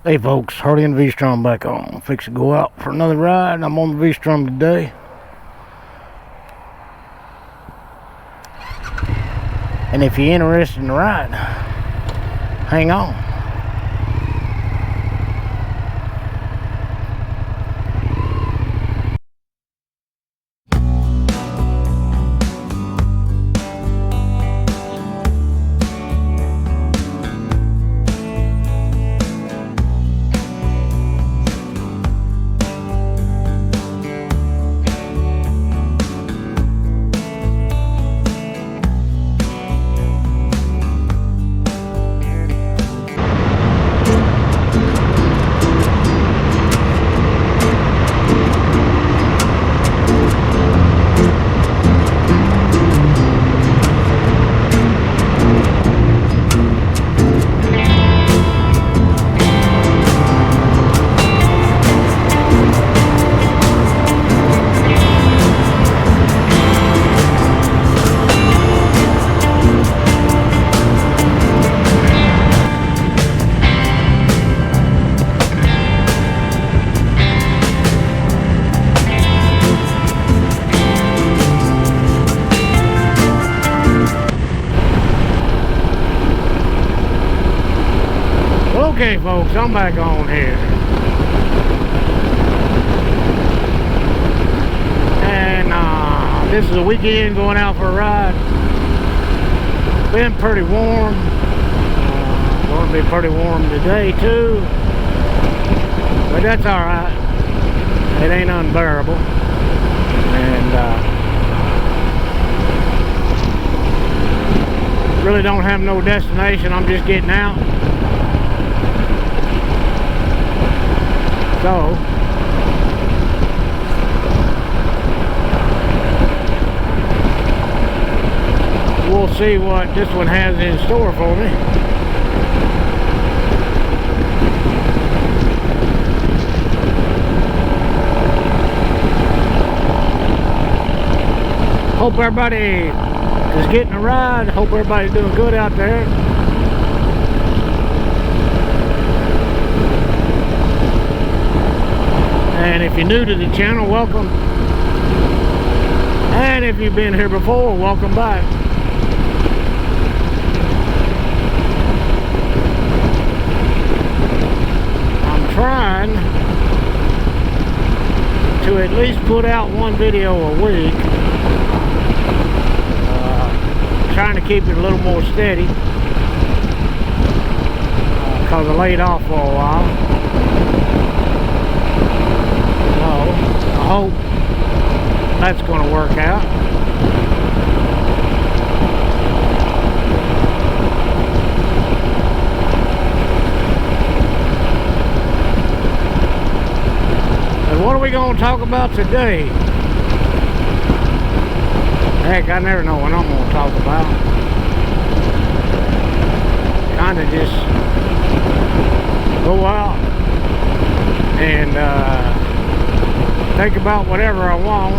Hey folks, Hardy and Vstrom back on. Fix to go out for another ride. I'm on the Vstrom today. And if you're interested in the ride, hang on. Okay folks, I'm back on here. And this is a weekend going out for a ride. Been pretty warm. Going to be pretty warm today too. But that's alright. It ain't unbearable. And really don't have no destination. I'm just getting out. So we'll see what this one has in store for me. Hope everybody is getting a ride. Hope everybody's doing good out there. And if you're new to the channel, welcome. And if you've been here before, welcome back. I'm trying to at least put out one video a week. Trying to keep it a little more steady. Because I laid off for a while. I hope that's going to work out. And what are we going to talk about today? Heck, I never know what I'm going to talk about. Kind of just go out and think about whatever I want,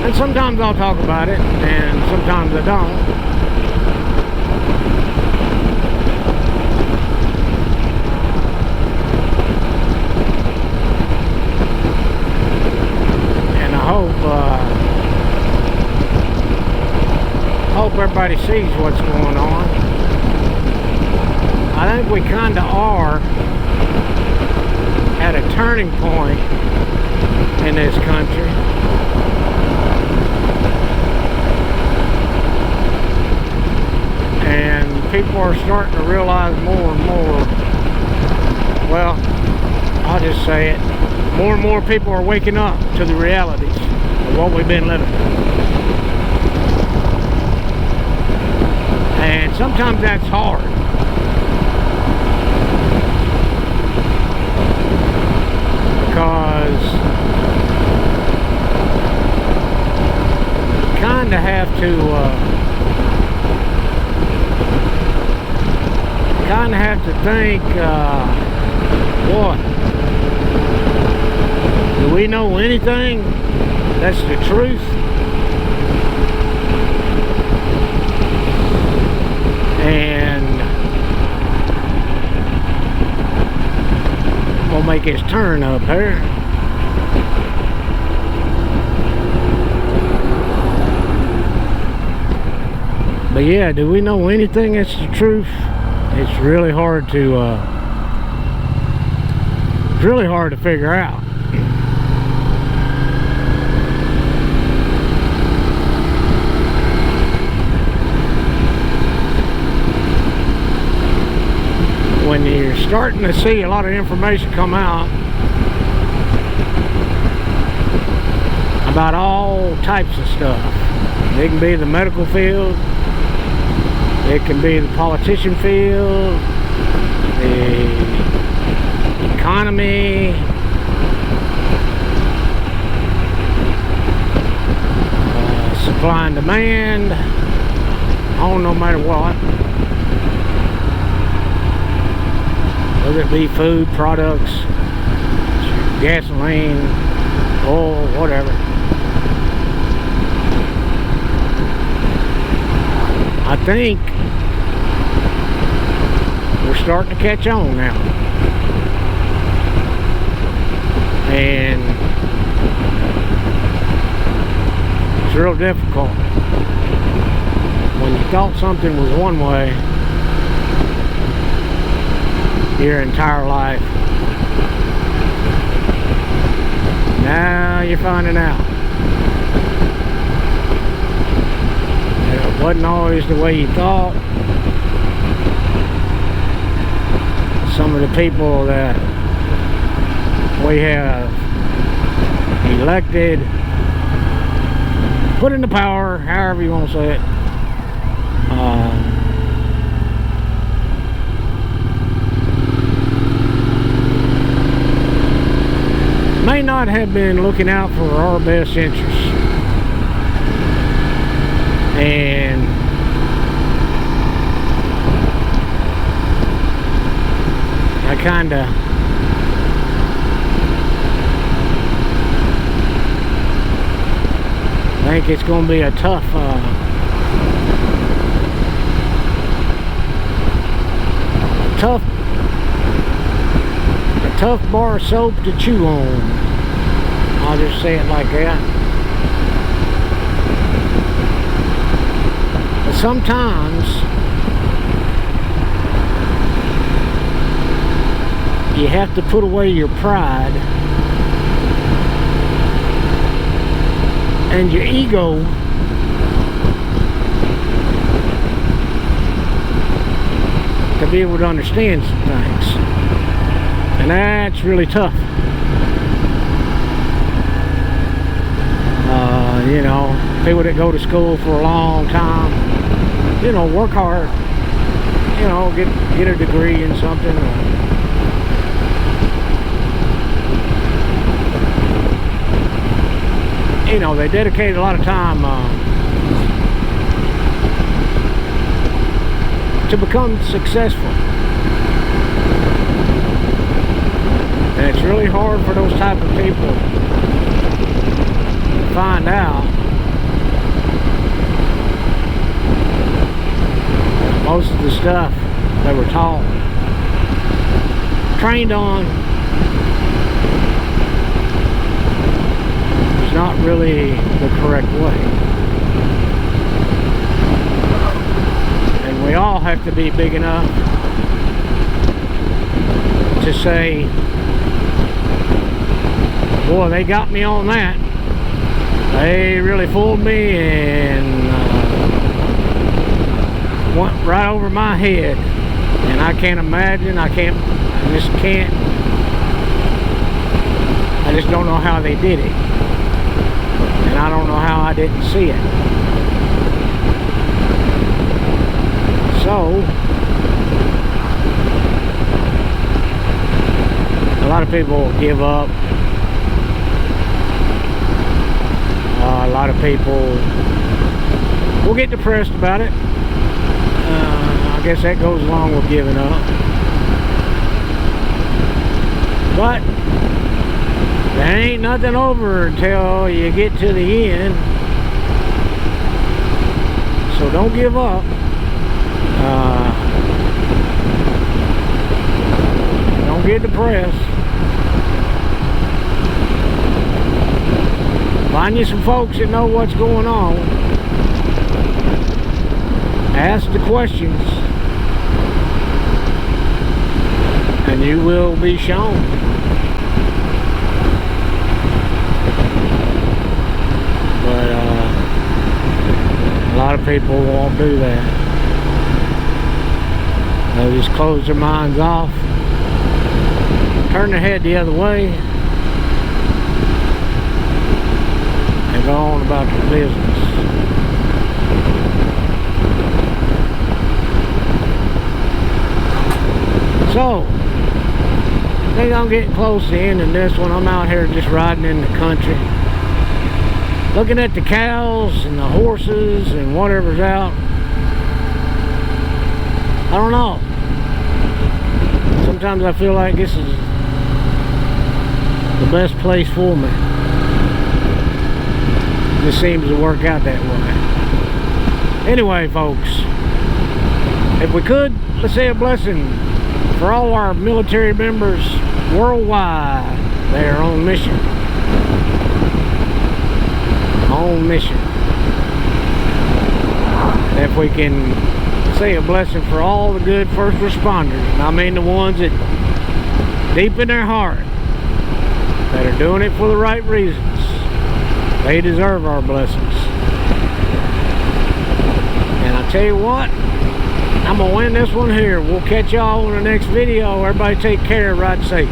and sometimes I'll talk about it and sometimes I don't. And I hope everybody sees what's going on. I think we kind of are at a turning point in this country. And people are starting to realize more and more, well, I'll just say it, more and more people are waking up to the realities of what we've been living. And sometimes that's hard. Because kind of have to think, what? Do we know anything that's the truth? And quickest turn up here. But yeah, do we know anything that's the truth? It's really hard to figure out. When you're starting to see a lot of information come out about all types of stuff. It can be the medical field, it can be the politician field, the economy, supply and demand, no matter what. Whether it be food products, gasoline, oil, whatever. I think we're starting to catch on now. And it's real difficult. When you thought something was one way your entire life, now you're finding out that it wasn't always the way you thought. Some of the people that we have elected, put into power, however you want to say it, may not have been looking out for our best interests. And I kinda think it's gonna be a tough tough bar of soap to chew on. I'll just say it like that. But sometimes you have to put away your pride and your ego to be able to understand some things. And that's really tough. You know, people that go to school for a long time, you know, work hard, you know, get a degree in something. You know, they dedicate a lot of time to become successful. And it's really hard for those type of people to find out that most of the stuff they were taught, trained on, is not really the correct way. And we all have to be big enough to say, boy, they got me on that. They really fooled me and went right over my head. And I can't imagine, I just don't know how they did it. And I don't know how I didn't see it. So, a lot of people give up. A lot of people will get depressed about it. I guess that goes along with giving up. But there ain't nothing over until you get to the end. So don't give up. Don't get depressed. Find you some folks that know what's going on. Ask the questions, and you will be shown. But a lot of people won't do that. They'll just close their minds off, turn their head the other way, and go on about their business. So, I think I'm getting close to ending this one. I'm out here just riding in the country, looking at the cows and the horses and whatever's out. I don't know. Sometimes I feel like this is the best place for me. It just seems to work out that way. Anyway, folks, if we could, let's say a blessing for all our military members worldwide. They are on mission. On mission. And if we can say a blessing for all the good first responders, and I mean the ones that deep in their heart that are doing it for the right reasons. They deserve our blessings. And I tell you what, I'm gonna win this one here. We'll catch y'all in the next video. Everybody take care, ride safe.